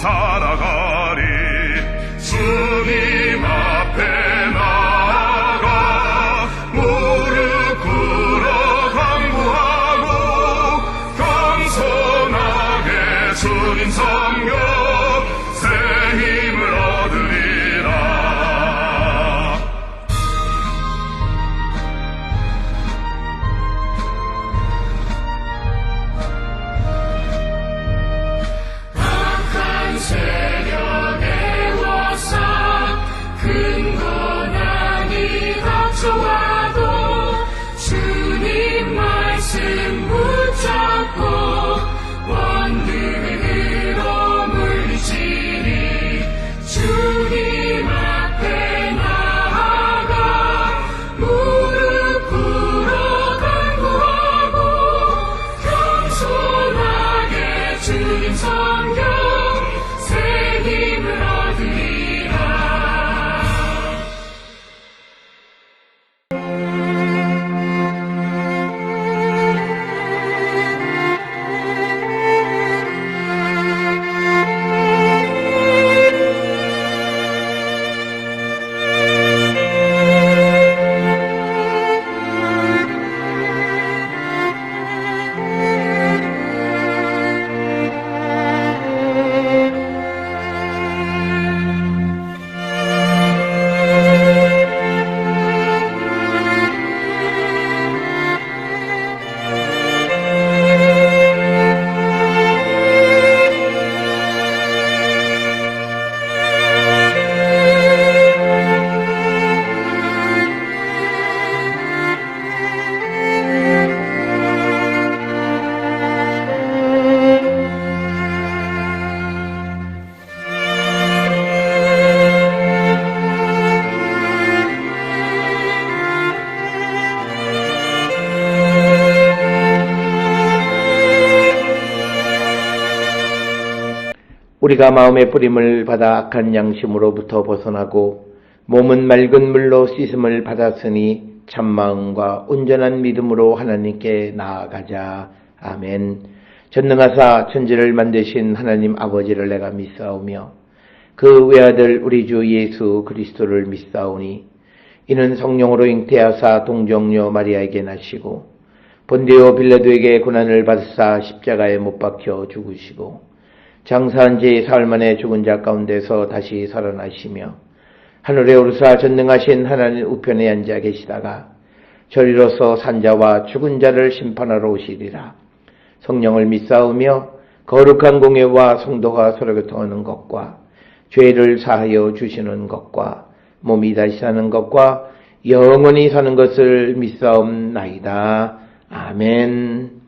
살아가리. 주님 앞에 나아가 무릎 꿇어 간구하고 겸손하게 주님 섬겨 새 힘을 얻으리라. 세력의 워사 근거나니 닥쳐와도 주님 말씀 붙잡고 원들으로 물리치리. 주님 앞에 나아가 무릎 꿇어 간구하고 겸손하게 주님 섬겨 힘을 얻으리라. 우리가 마음의 뿌림을 받아 악한 양심으로부터 벗어나고 몸은 맑은 물로 씻음을 받았으니 참마음과 온전한 믿음으로 하나님께 나아가자. 아멘. 전능하사 천지를 만드신 하나님 아버지를 내가 믿사오며 그 외아들 우리 주 예수 그리스도를 믿사오니 이는 성령으로 잉태하사 동정녀 마리아에게 나시고 본디오 빌라도에게 고난을 받으사 십자가에 못 박혀 죽으시고 장사한 지 사흘 만에 죽은 자 가운데서 다시 살아나시며 하늘에 오르사 전능하신 하나님 우편에 앉아 계시다가 저리로서 산자와 죽은 자를 심판하러 오시리라. 성령을 믿사오며 거룩한 공예와 성도가 서로 교통하는 것과 죄를 사하여 주시는 것과 몸이 다시 사는 것과 영원히 사는 것을 믿사옵나이다. 아멘.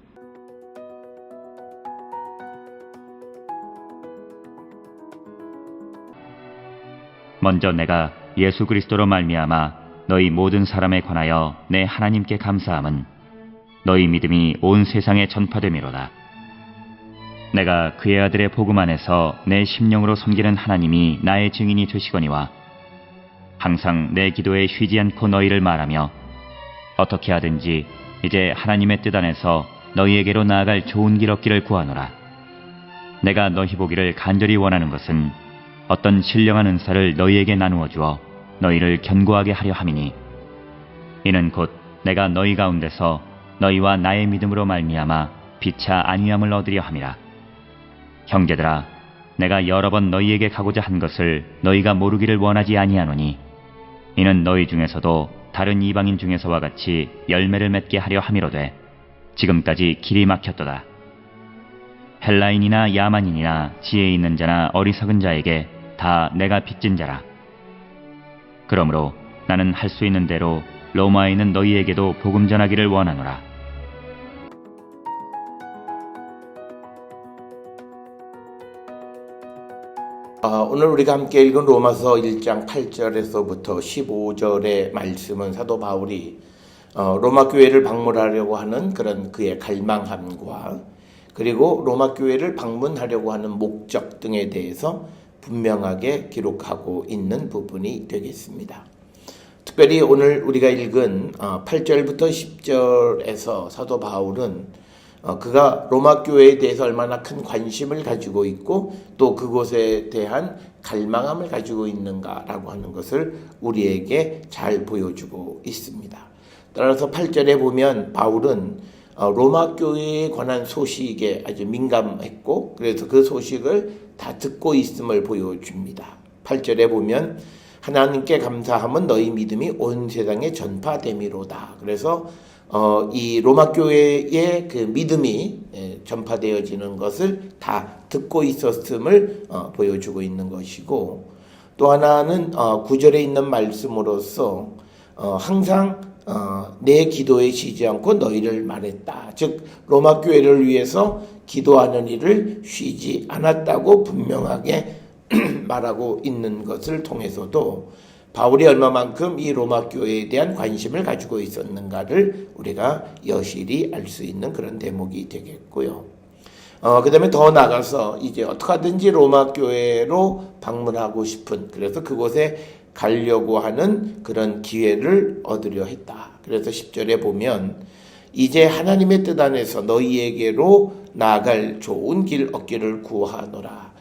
먼저 내가 예수 그리스도로 말미암아 너희 모든 사람에 관하여 내 하나님께 감사함은 너희 믿음이 온 세상에 전파됨이로다. 내가 그의 아들의 복음 안에서 내 심령으로 섬기는 하나님이 나의 증인이 되시거니와 항상 내 기도에 쉬지 않고 너희를 말하며 어떻게 하든지 이제 하나님의 뜻 안에서 너희에게로 나아갈 좋은 길 얻기를 구하노라. 내가 너희 보기를 간절히 원하는 것은 어떤 신령한 은사를 너희에게 나누어 주어 너희를 견고하게 하려 함이니 이는 곧 내가 너희 가운데서 너희와 나의 믿음으로 말미암아 비차 안위함을 얻으려 함이라. 형제들아, 내가 여러 번 너희에게 가고자 한 것을 너희가 모르기를 원하지 아니하노니 이는 너희 중에서도 다른 이방인 중에서와 같이 열매를 맺게 하려 함이로되 지금까지 길이 막혔도다. 헬라인이나 야만인이나 지혜 있는 자나 어리석은 자에게 다 내가 빚진 자라. 그러므로 나는 할 수 있는 대로 로마에 있는 너희에게도 복음 전하기를 원하노라. 오늘 우리가 함께 읽은 로마서 1장 8절에서부터 15절의 말씀은 사도 바울이 로마 교회를 방문하려고 하는 그런 그의 갈망함과 그리고 로마 교회를 방문하려고 하는 목적 등에 대해서 분명하게 기록하고 있는 부분이 되겠습니다. 특별히 오늘 우리가 읽은 8절부터 10절에서 사도 바울은 그가 로마 교회에 대해서 얼마나 큰 관심을 가지고 있고 또 그곳에 대한 갈망함을 가지고 있는가라고 하는 것을 우리에게 잘 보여주고 있습니다. 따라서 8절에 보면 바울은 로마 교회에 관한 소식에 아주 민감했고 그래서 그 소식을 다 듣고 있음을 보여줍니다. 8절에 보면 하나님께 감사함은 너희 믿음이 온 세상에 전파됨이로다. 그래서 이 로마 교회의 그 믿음이 전파되어지는 것을 다 듣고 있었음을 보여주고 있는 것이고 또 하나는 9절에 있는 말씀으로서 항상 내 기도에 쉬지 않고 너희를 말했다. 즉 로마 교회를 위해서 기도하는 일을 쉬지 않았다고 분명하게 말하고 있는 것을 통해서도 바울이 얼마만큼 이 로마 교회에 대한 관심을 가지고 있었는가를 우리가 여실히 알 수 있는 그런 대목이 되겠고요. 그 다음에 더 나가서 이제 어떻게 하든지 로마 교회로 방문하고 싶은 그래서 그곳에 가려고 하는 그런 기회를 얻으려 했다. 그래서 10절에 보면 이제 하나님의 뜻 안에서 너희에게로 나아갈 좋은 길 얻기를 구하노라.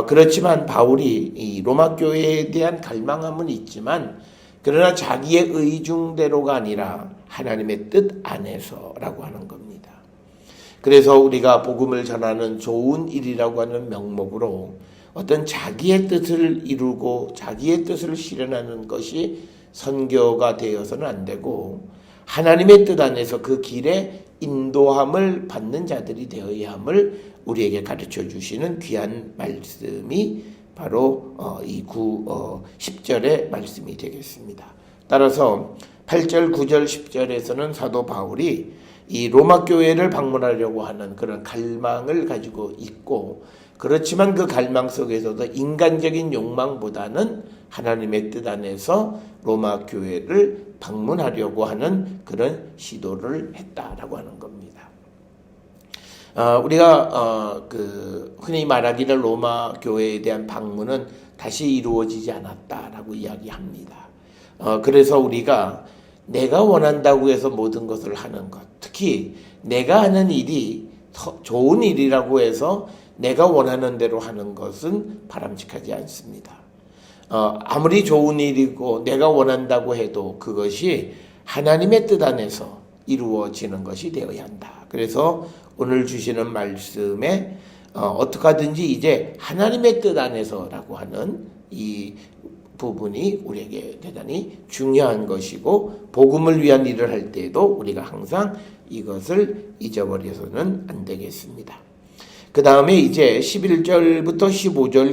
그렇지만 바울이 이 로마 교회에 대한 갈망함은 있지만 그러나 자기의 의중대로가 아니라 하나님의 뜻 안에서라고 하는 겁니다. 그래서 우리가 복음을 전하는 좋은 일이라고 하는 명목으로 어떤 자기의 뜻을 이루고 자기의 뜻을 실현하는 것이 선교가 되어서는 안 되고 하나님의 뜻 안에서 그 길에 인도함을 받는 자들이 되어야 함을 우리에게 가르쳐 주시는 귀한 말씀이 바로 이 10절의 말씀이 되겠습니다. 따라서 8절, 9절, 10절에서는 사도 바울이 이 로마 교회를 방문하려고 하는 그런 갈망을 가지고 있고 그렇지만 그 갈망 속에서도 인간적인 욕망보다는 하나님의 뜻 안에서 로마 교회를 방문하려고 하는 그런 시도를 했다라고 하는 겁니다. 우리가 흔히 말하기를 로마 교회에 대한 방문은 다시 이루어지지 않았다라고 이야기합니다. 그래서 우리가 내가 원한다고 해서 모든 것을 하는 것, 특히 내가 하는 일이 좋은 일이라고 해서 내가 원하는 대로 하는 것은 바람직하지 않습니다. 아무리 좋은 일이고 내가 원한다고 해도 그것이 하나님의 뜻 안에서 이루어지는 것이 되어야 한다. 그래서 오늘 주시는 말씀에 어떻게 하든지 이제 하나님의 뜻 안에서라고 하는 이 부분이 우리에게 대단히 중요한 것이고 복음을 위한 일을 할 때에도 우리가 항상 이것을 잊어버려서는 안 되겠습니다. 그 다음에 이제 11절부터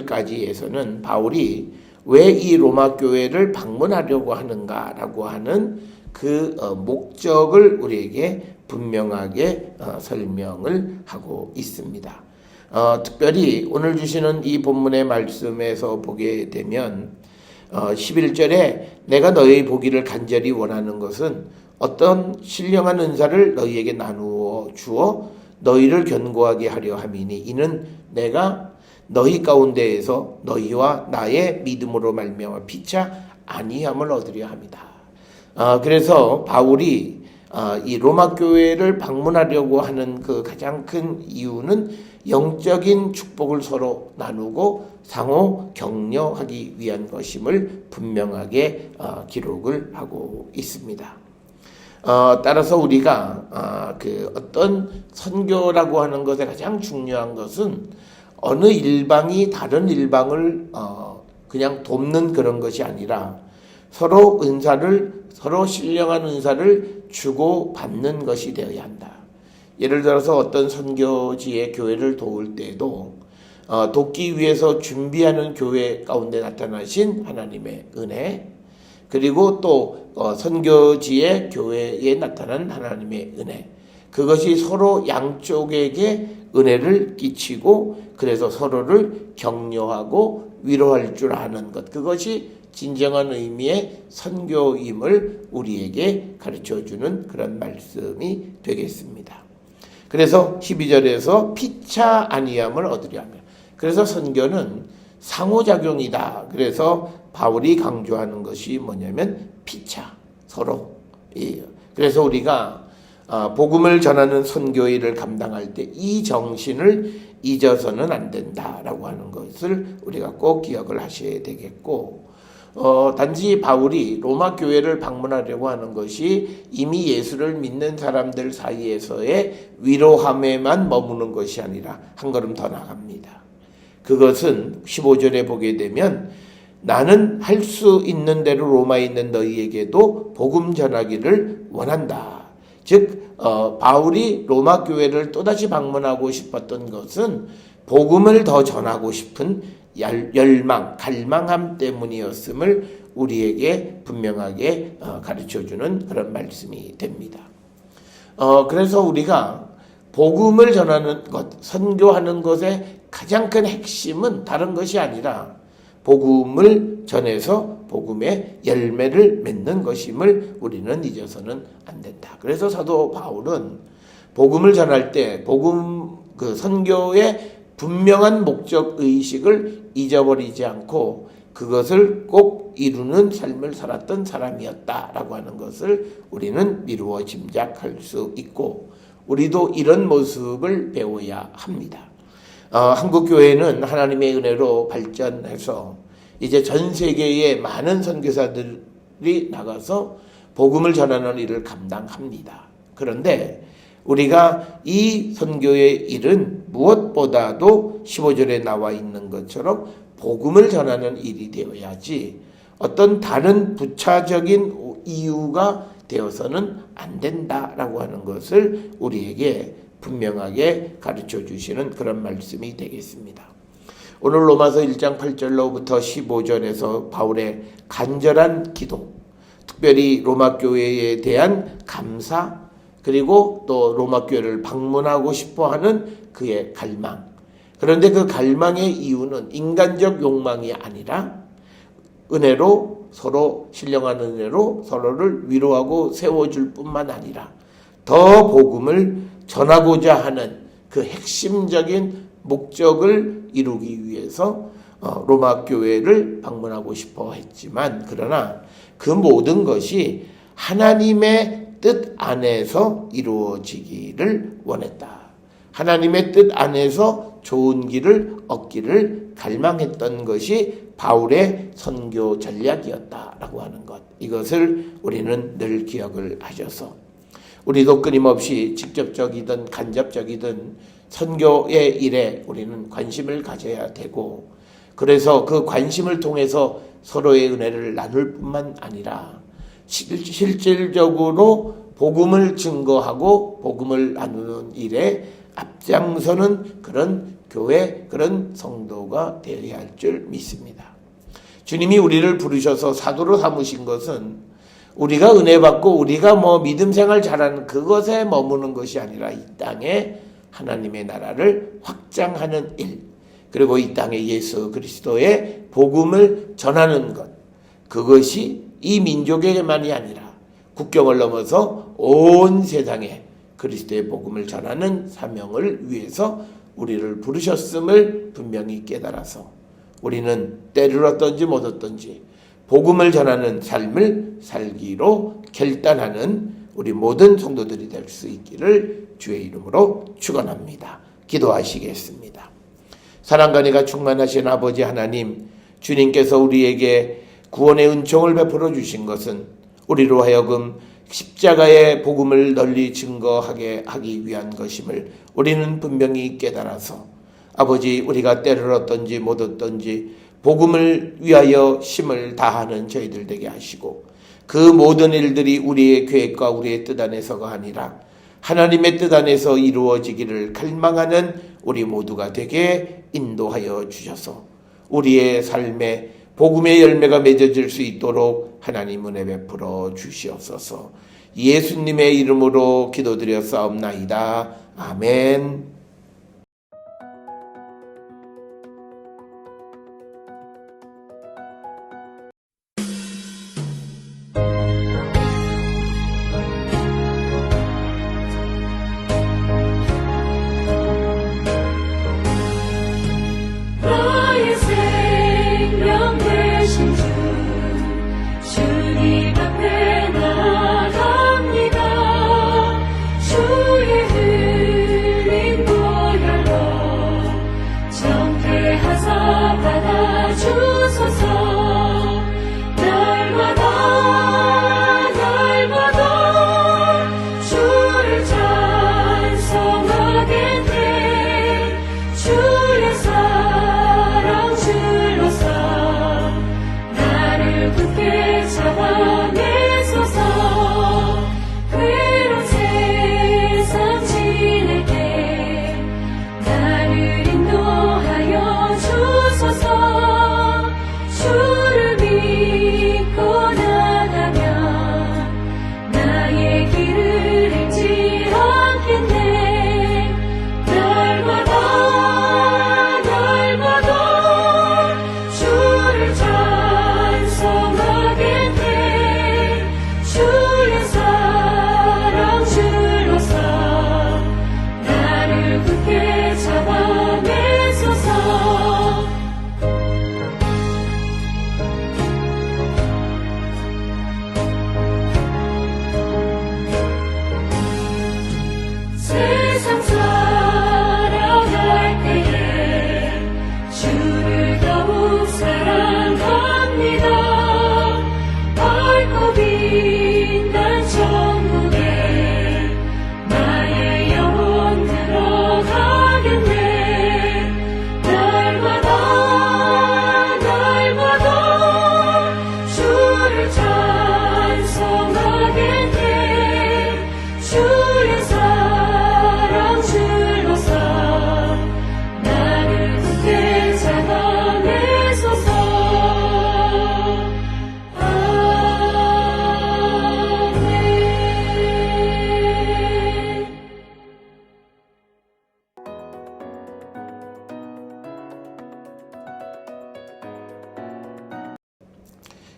15절까지에서는 바울이 왜 이 로마 교회를 방문하려고 하는가라고 하는 그 목적을 우리에게 분명하게 설명을 하고 있습니다. 특별히 오늘 주시는 이 본문의 말씀에서 보게 되면 11절에 내가 너희 보기를 간절히 원하는 것은 어떤 신령한 은사를 너희에게 나누어 주어 너희를 견고하게 하려 함이니 이는 내가 너희 가운데에서 너희와 나의 믿음으로 말미암아 피차 아니함을 얻으려 함이다. 그래서 바울이 이 로마 교회를 방문하려고 하는 그 가장 큰 이유는 영적인 축복을 서로 나누고 상호 격려하기 위한 것임을 분명하게 기록을 하고 있습니다. 따라서 우리가 어떤 선교라고 하는 것에 가장 중요한 것은 어느 일방이 다른 일방을 그냥 돕는 그런 것이 아니라 서로 신령한 은사를 주고 받는 것이 되어야 한다. 예를 들어서 어떤 선교지의 교회를 도울 때에도 돕기 위해서 준비하는 교회 가운데 나타나신 하나님의 은혜, 그리고 또 선교지의 교회에 나타난 하나님의 은혜, 그것이 서로 양쪽에게 은혜를 끼치고 그래서 서로를 격려하고 위로할 줄 아는 것, 그것이 진정한 의미의 선교임을 우리에게 가르쳐주는 그런 말씀이 되겠습니다. 그래서 12절에서 피차 아니함을 얻으려 하며, 그래서 선교는 상호작용이다. 그래서 바울이 강조하는 것이 뭐냐면 피차, 서로. 그래서 우리가 복음을 전하는 선교의 일을 감당할 때 이 정신을 잊어서는 안 된다라고 하는 것을 우리가 꼭 기억을 하셔야 되겠고, 단지 바울이 로마 교회를 방문하려고 하는 것이 이미 예수를 믿는 사람들 사이에서의 위로함에만 머무는 것이 아니라 한 걸음 더 나갑니다. 그것은 15절에 보게 되면 나는 할 수 있는 대로 로마에 있는 너희에게도 복음 전하기를 원한다. 즉 바울이 로마 교회를 또다시 방문하고 싶었던 것은 복음을 더 전하고 싶은 열망, 갈망함 때문이었음을 우리에게 분명하게 가르쳐주는 그런 말씀이 됩니다. 그래서 우리가 복음을 전하는 것, 선교하는 것의 가장 큰 핵심은 다른 것이 아니라 복음을 전해서 복음의 열매를 맺는 것임을 우리는 잊어서는 안 된다. 그래서 사도 바울은 복음을 전할 때 선교의 분명한 목적 의식을 잊어버리지 않고 그것을 꼭 이루는 삶을 살았던 사람이었다라고 하는 것을 우리는 미루어 짐작할 수 있고, 우리도 이런 모습을 배워야 합니다. 한국 교회는 하나님의 은혜로 발전해서 이제 전 세계의 많은 선교사들이 나가서 복음을 전하는 일을 감당합니다. 그런데 우리가 이 선교의 일은 무엇보다도 15절에 나와 있는 것처럼 복음을 전하는 일이 되어야지 어떤 다른 부차적인 이유가 되어서는 안 된다라고 하는 것을 우리에게 분명하게 가르쳐 주시는 그런 말씀이 되겠습니다. 오늘 로마서 1장 8절로부터 15절에서 바울의 간절한 기도, 특별히 로마 교회에 대한 감사, 그리고 또 로마 교회를 방문하고 싶어하는 그의 갈망. 그런데 그 갈망의 이유는 인간적 욕망이 아니라 은혜로, 서로 신령한 은혜로 서로를 위로하고 세워줄 뿐만 아니라 더 복음을 전하고자 하는 그 핵심적인 목적을 이루기 위해서 로마 교회를 방문하고 싶어 했지만, 그러나 그 모든 것이 하나님의 뜻 안에서 이루어지기를 원했다. 하나님의 뜻 안에서 좋은 길을 얻기를 갈망했던 것이 바울의 선교 전략이었다라고 하는 것. 이것을 우리는 늘 기억을 하셔서 우리도 끊임없이 직접적이든 간접적이든 선교의 일에 우리는 관심을 가져야 되고, 그래서 그 관심을 통해서 서로의 은혜를 나눌 뿐만 아니라 실질적으로 복음을 증거하고 복음을 나누는 일에 앞장서는 그런 교회, 그런 성도가 되어야 할 줄 믿습니다. 주님이 우리를 부르셔서 사도로 삼으신 것은 우리가 은혜 받고 우리가 믿음 생활 잘하는 그것에 머무는 것이 아니라 이 땅에 하나님의 나라를 확장하는 일, 그리고 이 땅에 예수 그리스도의 복음을 전하는 것, 그것이 이 민족에게만이 아니라 국경을 넘어서 온 세상에 그리스도의 복음을 전하는 사명을 위해서 우리를 부르셨음을 분명히 깨달아서 우리는 때를 얻든지 못 얻든지 복음을 전하는 삶을 살기로 결단하는 우리 모든 성도들이 될 수 있기를 주의 이름으로 축원합니다. 기도하시겠습니다. 사랑과 은혜가 충만하신 아버지 하나님, 주님께서 우리에게 구원의 은총을 베풀어 주신 것은 우리로 하여금 십자가의 복음을 널리 증거하게 하기 위한 것임을 우리는 분명히 깨달아서 아버지, 우리가 때를 얻든지 못 얻든지 복음을 위하여 힘을 다하는 저희들 되게 하시고, 그 모든 일들이 우리의 계획과 우리의 뜻 안에서가 아니라 하나님의 뜻 안에서 이루어지기를 갈망하는 우리 모두가 되게 인도하여 주셔서 우리의 삶에 복음의 열매가 맺어질 수 있도록 하나님 은혜 베풀어 주시옵소서. 예수님의 이름으로 기도드려 싸움나이다. 아멘. 나의 생명 되신 주 주님 앞에 나갑니다.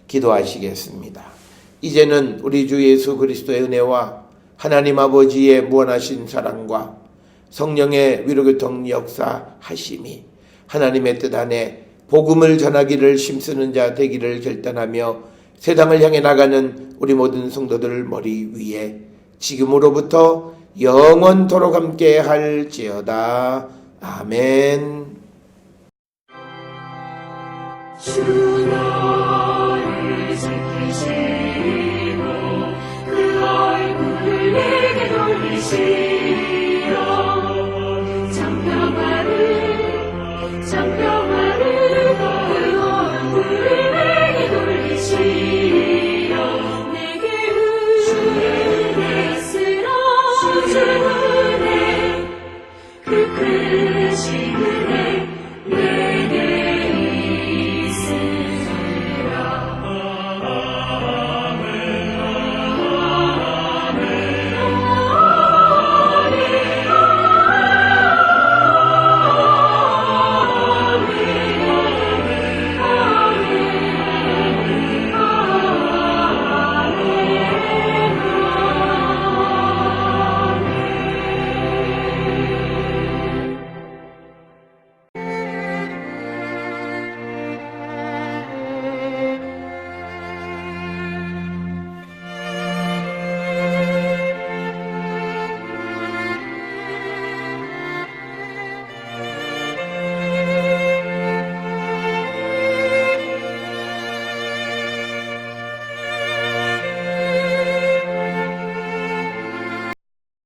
기도하시겠습니다. 이제는 우리 주 예수 그리스도의 은혜와 하나님 아버지의 무한하신 사랑과 성령의 위로교통 역사하심이 하나님의 뜻 안에 복음을 전하기를 힘쓰는 자 되기를 결단하며 세상을 향해 나가는 우리 모든 성도들 머리 위에 지금으로부터 영원토록 함께 할지어다. 아멘. 주 너를 지키시고 그 얼굴을 내게 돌리시어 장평화를 그 얼굴을 내게 돌리시어 내게 은혜 쓰라 주 은혜 그 크신 은혜